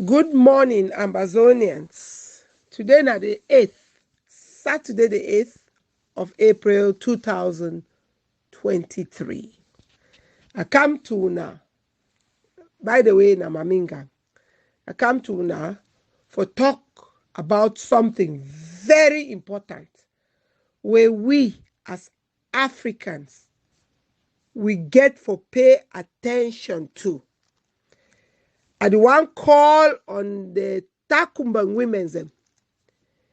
Good morning, Amazonians. Today na the 8th, Saturday the 8th of April 2023. I come to una, by the way, na Maminga. I come to una for talk about something very important where we as Africans, we get for pay attention to. I the one call on the Takumbang women's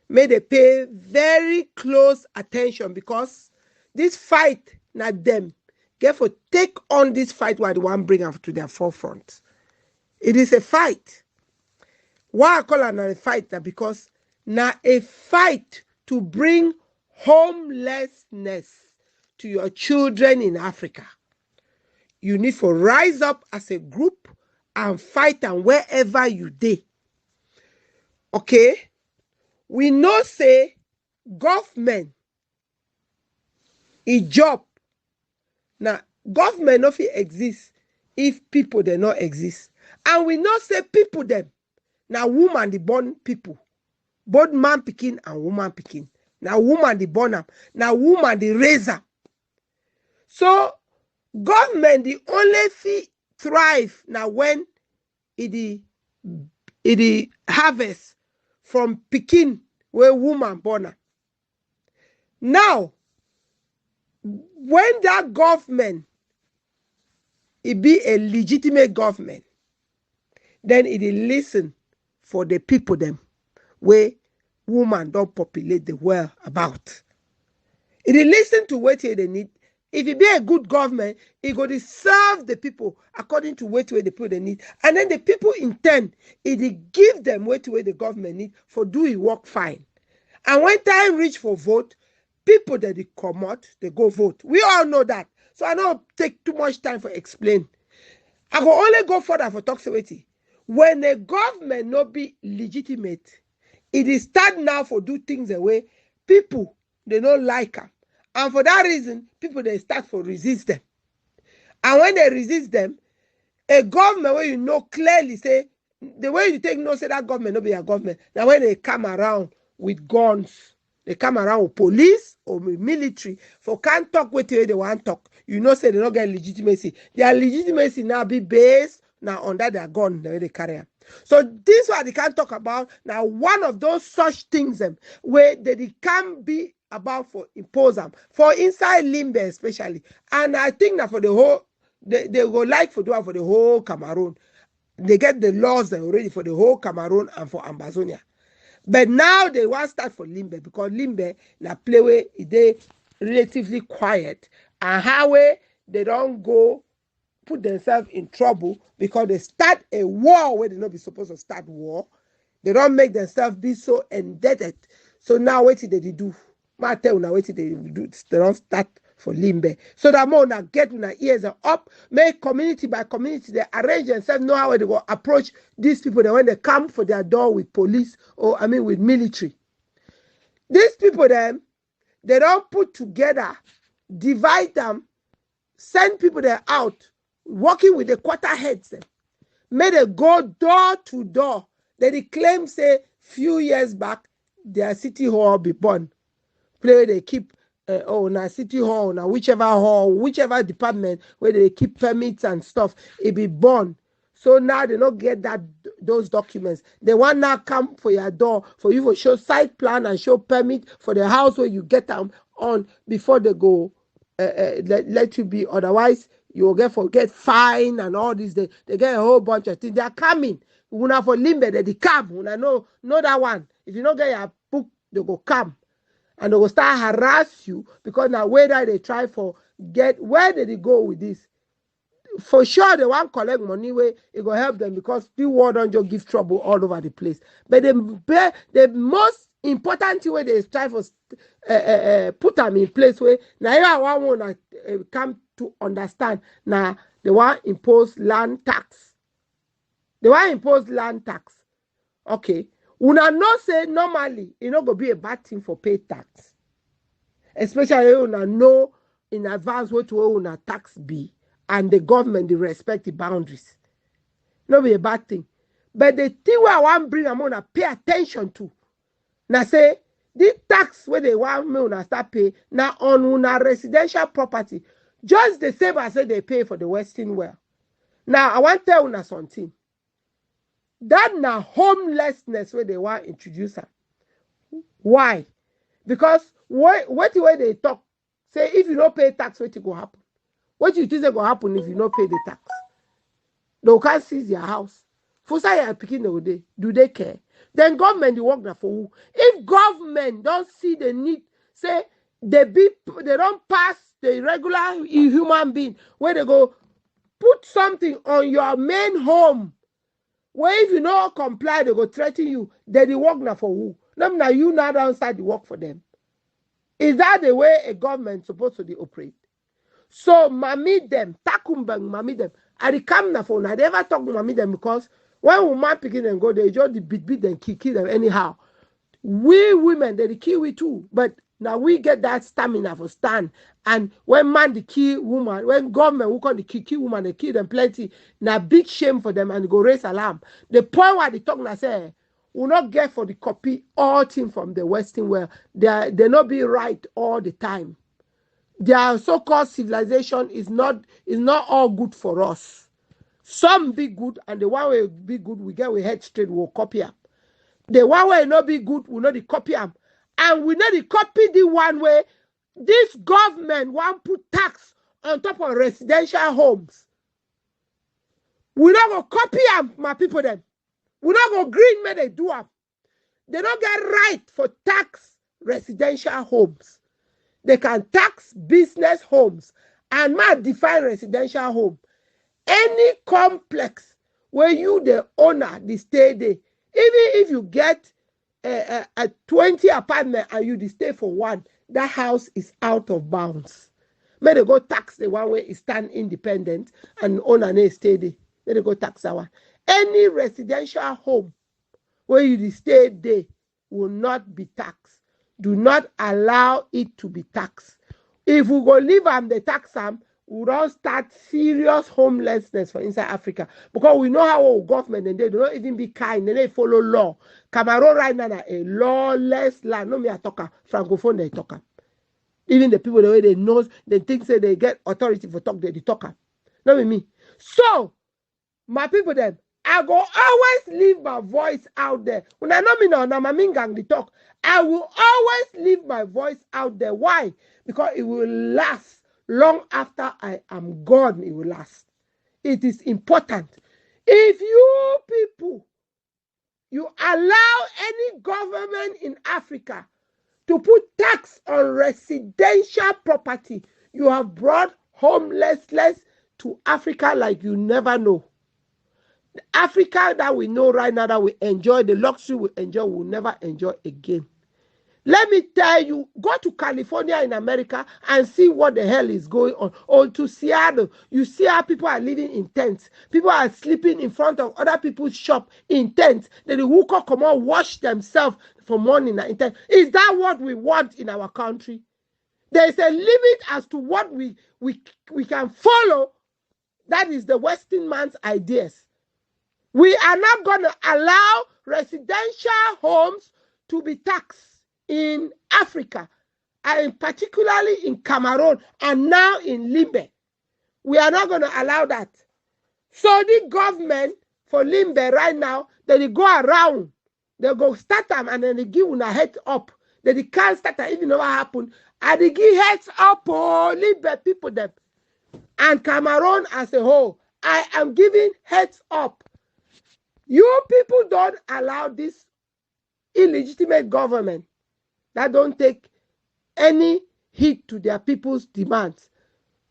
may they pay very close attention because this fight not them get for take on this fight while the one bring up to their forefront. It is a fight. Why I call it a fight? That because now a fight to bring homelessness to your children in Africa. You need to rise up as a group and fight and wherever you dey. Okay? We know say government a job. Now, government no fit exist if people they not exist. And we know say people them. Now woman the born people. Both man pikin and woman pikin. Now woman the born am. Now woman the raise am. So government the only fit thrive now when it harvest from pikin where woman born am. Now, when that government it be a legitimate government, then it listen for the people them where woman don't populate the world about. It listen to what they need. If it be a good government, it go to serve the people according to what the people they need. And then the people intend, it give them what the government need for do it work fine. And when time reach for vote, people that they come out, they go vote. We all know that. So I don't take too much time for explain. I go only go further for toxicity. When the government not be legitimate, it is start now for do things the way people they don't like them. And for that reason, people they start for resist them. And when they resist them, a government where you know clearly say the way you take no say that government no be a government. Now when they come around with guns, they come around with police or with military for can't talk with you they want talk. You know say they don't get legitimacy. Their legitimacy now be based now under their gun the way they carry them. So this one they can't talk about now one of those such things where they can be about for impose them for inside limbe especially. And I think that for the whole they go like for do it for the whole Cameroon. They get the laws already for the whole Cameroon and for Amazonia. But now they want to start for limbe because limbe na play where they relatively quiet and how they don't go put themselves in trouble because they start a war where they not be supposed to start war. They don't make themselves be so indebted. So now what did they do? I tell you now what did they do? They don't start for limbe. So that more now get una ears up, make community by community, they arrange themselves, know how they go approach these people that when they come for their door with police or with military. These people then, they don't put together, divide them, send people there out, working with the quarter heads. May they go door to door. They claim say few years back, their city hall be born. Play they keep na city hall, na whichever department where they keep permits and stuff, it be born. So now they don't get those documents. They want now come for your door for you to show site plan and show permit for the house where you get them on before they go let you be. Otherwise, you will get fine and all this. They get a whole bunch of things. They are coming. Una for limbe, they come. Una know that one. If you don't get your book, they go come. And they will start harass you because now whether they try for get where did they go with this? For sure they want collect money where it will help them because the world don't just give trouble all over the place. But the most important thing where they try for put them in place where now I want to come to understand now they want impose land tax. They want impose land tax. Okay. Una know say normally it not gonna be a bad thing for pay tax, especially una know in advance what una tax be and the government they respect the boundaries. Not be a bad thing, But the thing where I want bring am una pay attention to. Now say this tax where they want me una start pay now on una residential property. Just the same as they pay for the Western world. Now I want to tell una something. That now homelessness where they want introduce her. Why? Because what way they talk, say if you don't pay tax, what will happen? What you think is going to happen if you don't pay the tax? They can't seize your house. For say you are picking the day, do they care? Then government they work there for who? If government don't see the need, say they don't pass the regular human being where they go put something on your main home. Where if you don't comply, they go threaten you. Then they work now for who? Now you now don't start the work for them. Is that the way a government supposed to operate? So mami them, takumbang mami them. I come na phone. I never talk to mami them because when woman picking them go, they just beat them, kill them anyhow. We women, they kill we too. But now we get that stamina for stand. And when man the kill woman, when government who call the kill woman, they kill them plenty. Now big shame for them and go raise alarm. The point where they talk now say, will not get for the copy all thing from the Western world. They not be right all the time. Their so-called civilization is not all good for us. Some be good, and the one will be good, we get we head straight, we'll copy them. The one way not be good, we not the copy them. And we not the copy the one way this government want put tax on top of residential homes. We not go copy them, my people them. We not go green when they do them. They don't get right for tax residential homes. They can tax business homes and might define residential home. Any complex where you the owner, the stay there, even if you get a 20 apartment and you stay for one, that house is out of bounds. May they go tax the one where it stand independent and owner may stay there. May they go tax that one. Any residential home where you stay there will not be taxed. Do not allow it to be taxed. If we go leave them, the tax them, we don't start serious homelessness for inside Africa. Because we know how our government and they do not even be kind, and they follow law. Cameroon right now a lawless land. No me a talker, francophone they talker. Even the people the way they know, they think say they get authority for talk, they talker. Not with me. So, my people then, I go always leave my voice out there. When I know me now, my gang the talk. I will always leave my voice out there. Why? Because it will last long after I am gone. It will last. It is important. If you people, you allow any government in Africa to put tax on residential property, you have brought homelessness to Africa like you never know. The Africa that we know right now, that we enjoy, the luxury we enjoy, we will never enjoy again. Let me tell you, go to California in America and see what the hell is going on. Or to Seattle, you see how people are living in tents. People are sleeping in front of other people's shop in tents. Then the worker come out, wash themselves for morning in tents. Is that what we want in our country? There is a limit as to what we can follow. That is the Western man's ideas. We are not going to allow residential homes to be taxed in Africa, and particularly in Cameroon and now in Limbe. We are not going to allow that. So the government for Limbe right now, they go around, they go start them and then they give them a head up. They can't start them, even know what happened. And they give heads up, oh, Limbe people them. And Cameroon as a whole, I am giving heads up. You people don't allow this illegitimate government that don't take any heed to their people's demands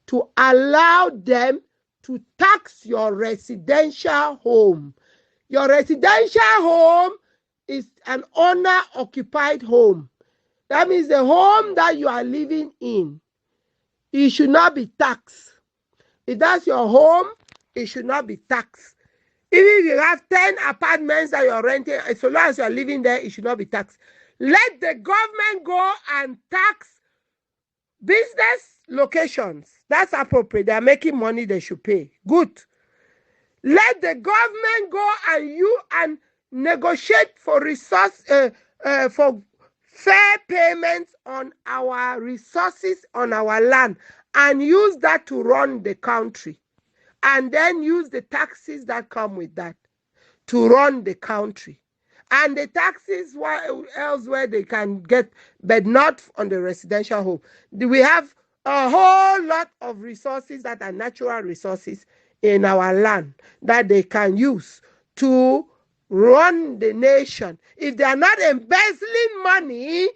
to allow them to tax your residential home. Your residential home is an owner-occupied home. That means the home that you are living in, it should not be taxed. If that's your home, it should not be taxed. Even if you have 10 apartments that you're renting, so long as you're living there, it should not be taxed. Let the government go and tax business locations. That's appropriate. They are making money, they should pay. Good. Let the government go and negotiate for for fair payments on our resources on our land, and use that to run the country, and then use the taxes that come with that to run the country. And the taxes elsewhere they can get, but not on the residential home. We have a whole lot of resources that are natural resources in our land that they can use to run the nation. If they are not embezzling money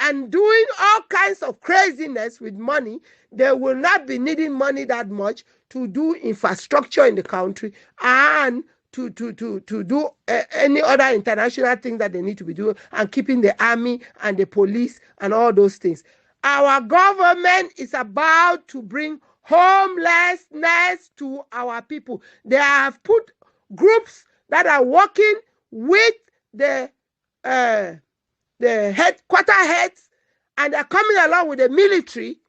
and doing all kinds of craziness with money, they will not be needing money that much to do infrastructure in the country and to do any other international thing that they need to be doing, and keeping the army and the police and all those things. Our government is about to bring homelessness to our people. They have put groups that are working with the headquarter heads, and they're coming along with the military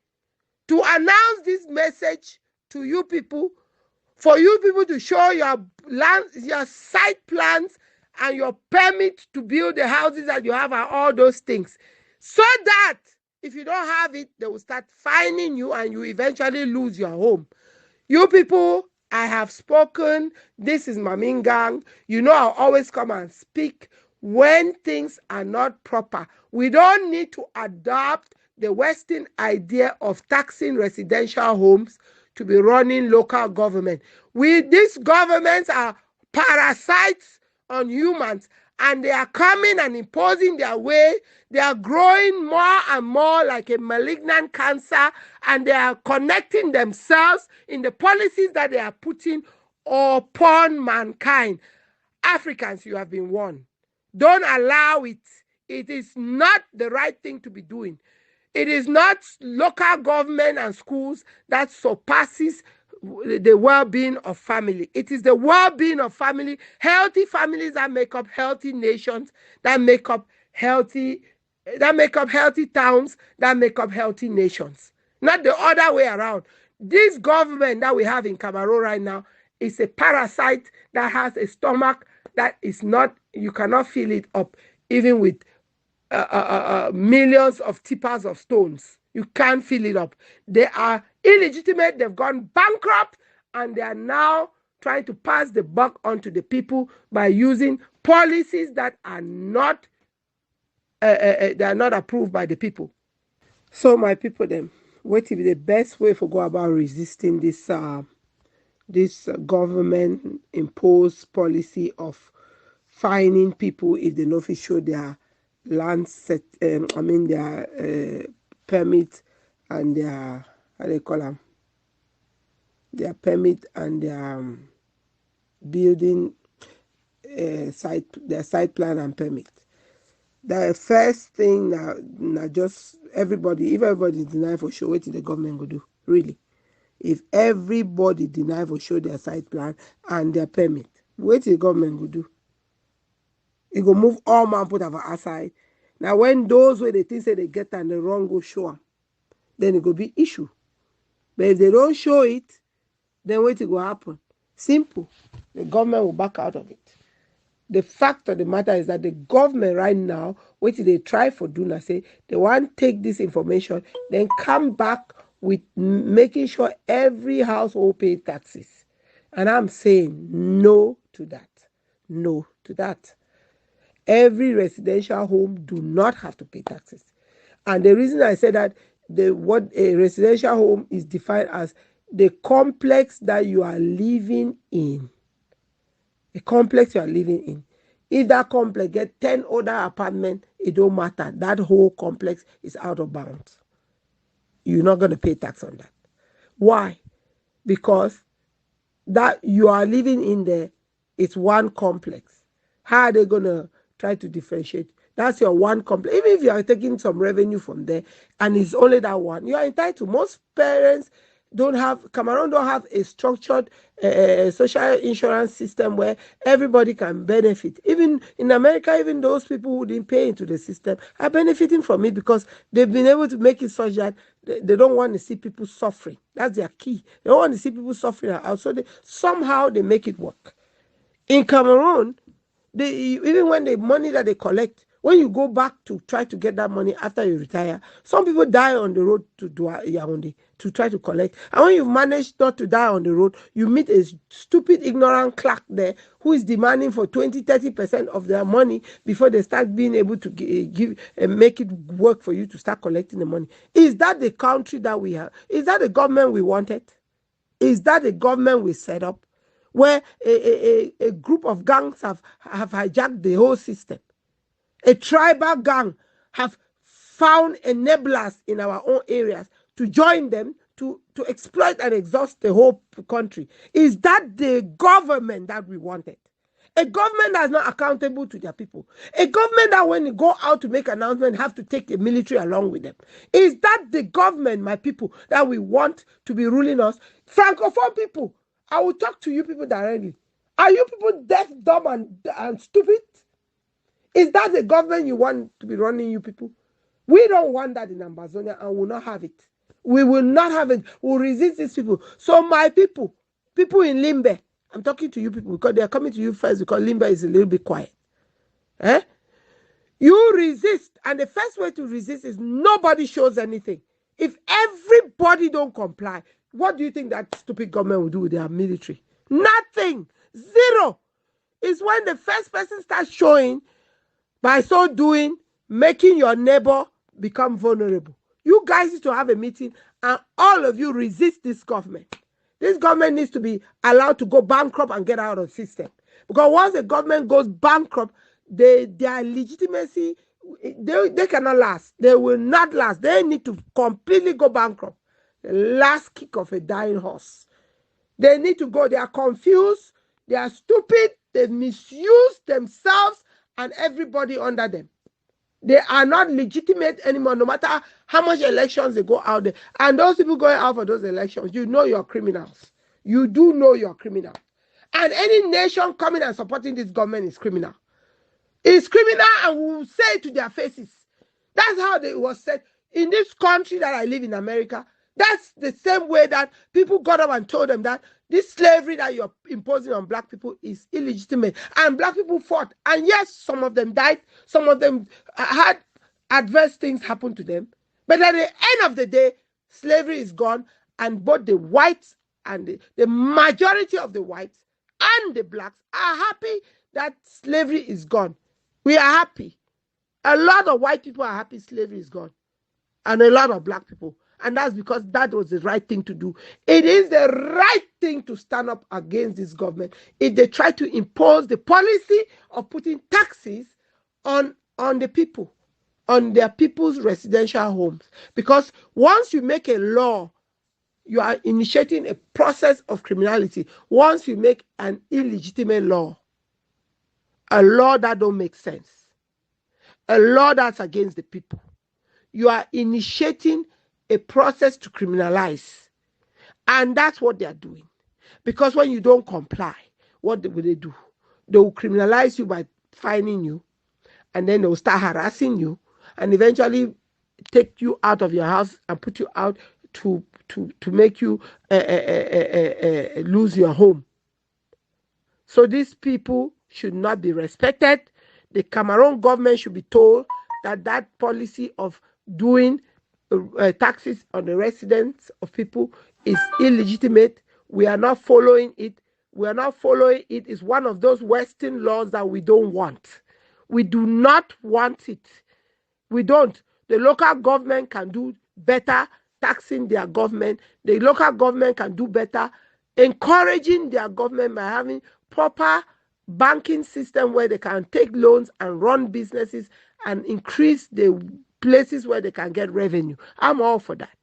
to announce this message to you people, for you people to show your land, your site plans, and your permit to build the houses that you have, and all those things, so that if you don't have it, they will start fining you and you eventually lose your home. You people, I have spoken. This is Mamingang. You know, I'll always come and speak when things are not proper. We don't need to adopt the Western idea of taxing residential homes to be running local government. These governments are parasites on humans, and they are coming and imposing their way. They are growing more and more like a malignant cancer, and they are connecting themselves in the policies that they are putting upon mankind. Africans, you have been warned. Don't allow it. It is not the right thing to be doing. It is not local government and schools that surpasses the well-being of family. It is the well-being of family, healthy families that make up healthy nations, that make up healthy towns, that make up healthy nations. Not the other way around. This government that we have in Cameroon right now is a parasite that has a stomach that is not, you cannot fill it up, even with millions of tippers of stones. You can't fill it up. They are illegitimate. They've gone bankrupt, and they are now trying to pass the buck onto the people by using policies that are not approved by the people. So my people, them, what is the best way for go about resisting this government imposed policy of fining people if they don't show their land set, their permit and their, how they call them, their permit and their building site, their site plan and permit. The first thing now just everybody, if everybody deny for sure, what the government go do? Really? If everybody deny for sure their site plan and their permit, what the government go do? It go move all man put over aside. Now when those where they think say they get and the wrong go show them, then it go be issue. But if they don't show it, then what it go happen? Simple. The government will back out of it. The fact of the matter is that the government right now, what they try for do now, say they want to take this information, then come back with making sure every household pay taxes. And I'm saying no to that. No to that. Every residential home do not have to pay taxes. And the reason I say that, what a residential home is defined as the complex that you are living in. A complex you are living in. If that complex get 10 other apartments, it don't matter. That whole complex is out of bounds. You're not going to pay tax on that. Why? Because that you are living in there, it's one complex. How are they going to try to differentiate? That's your one complex. Even if you are taking some revenue from there and it's only that one, you are entitled to. Most parents Cameroon don't have a structured social insurance system where everybody can benefit. Even in America, even those people who didn't pay into the system are benefiting from it because they've been able to make it such that they don't want to see people suffering. That's their key. They don't want to see people suffering out. So somehow they make it work. In Cameroon, even when the money that they collect, when you go back to try to get that money after you retire, some people die on the road to Yaoundé to try to collect. And when you manage not to die on the road, you meet a stupid, ignorant clerk there who is demanding for 20-30% of their money before they start being able to give and make it work for you to start collecting the money. Is that the country that we have? Is that the government we wanted? Is that the government we set up? Where a group of gangs have hijacked the whole system. A tribal gang have found enablers in our own areas to join them to exploit and exhaust the whole country. Is that the government that we wanted? A government that is not accountable to their people. A government that when they go out to make announcements have to take the military along with them. Is that the government, my people, that we want to be ruling us? Francophone people, I will talk to you people directly. Are you people deaf, dumb, and stupid? Is that the government you want to be running you people? We don't want that in Amazonia and will not have it. We will not have it. We'll resist these people. So my people in Limbe, I'm talking to you people because they are coming to you first because Limbe is a little bit quiet. You resist, and the first way to resist is nobody shows anything. If everybody don't comply, what do you think that stupid government will do with their military? Nothing. Zero. It's when the first person starts showing, by so doing, making your neighbor become vulnerable. You guys need to have a meeting and all of you resist this government. This government needs to be allowed to go bankrupt and get out of the system. Because once the government goes bankrupt, their legitimacy, they cannot last. They will not last. They need to completely go bankrupt. The last kick of a dying horse. They need to go. They are confused. They are stupid. They misuse themselves and everybody under them. They are not legitimate anymore, no matter how much elections they go out there. And those people going out for those elections, you know you're criminals. You do know you're criminal. And any nation coming and supporting this government is criminal. It's criminal and we will say it to their faces. That's how it was said. In this country that I live in, America, that's the same way that people got up and told them that this slavery that you're imposing on black people is illegitimate. And black people fought. And yes, some of them died. Some of them had adverse things happen to them. But at the end of the day, slavery is gone. And both the whites and the majority of the whites and the blacks are happy that slavery is gone. We are happy. A lot of white people are happy slavery is gone. And a lot of black people. And that's because that was the right thing to do. It is the right thing to stand up against this government if they try to impose the policy of putting taxes on the people, on their people's residential homes. Because once you make a law, you are initiating a process of criminality. Once you make an illegitimate law, a law that don't make sense, a law that's against the people, you are initiating a process to criminalize. And that's what they are doing. Because when you don't comply, what will they do? They will criminalize you by fining you. And then they will start harassing you. And eventually take you out of your house and put you out to make you lose your home. So these people should not be respected. The Cameroon government should be told that that policy of doing taxes on the residents of people is illegitimate. We are not following it. We are not following it. It's one of those Western laws that we don't want. We do not want it. We don't. The local government can do better taxing their government. The local government can do better encouraging their government by having proper banking system where they can take loans and run businesses and increase the places where they can get revenue. I'm all for that.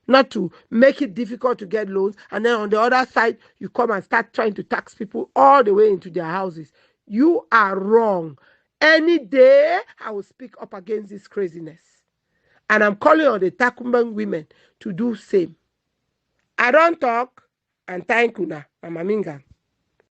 Not to make it difficult to get loans, and then on the other side, you come and start trying to tax people all the way into their houses. You are wrong. Any day, I will speak up against this craziness. And I'm calling on the Takumban women to do same. I don't talk and thank una, Mama Minga.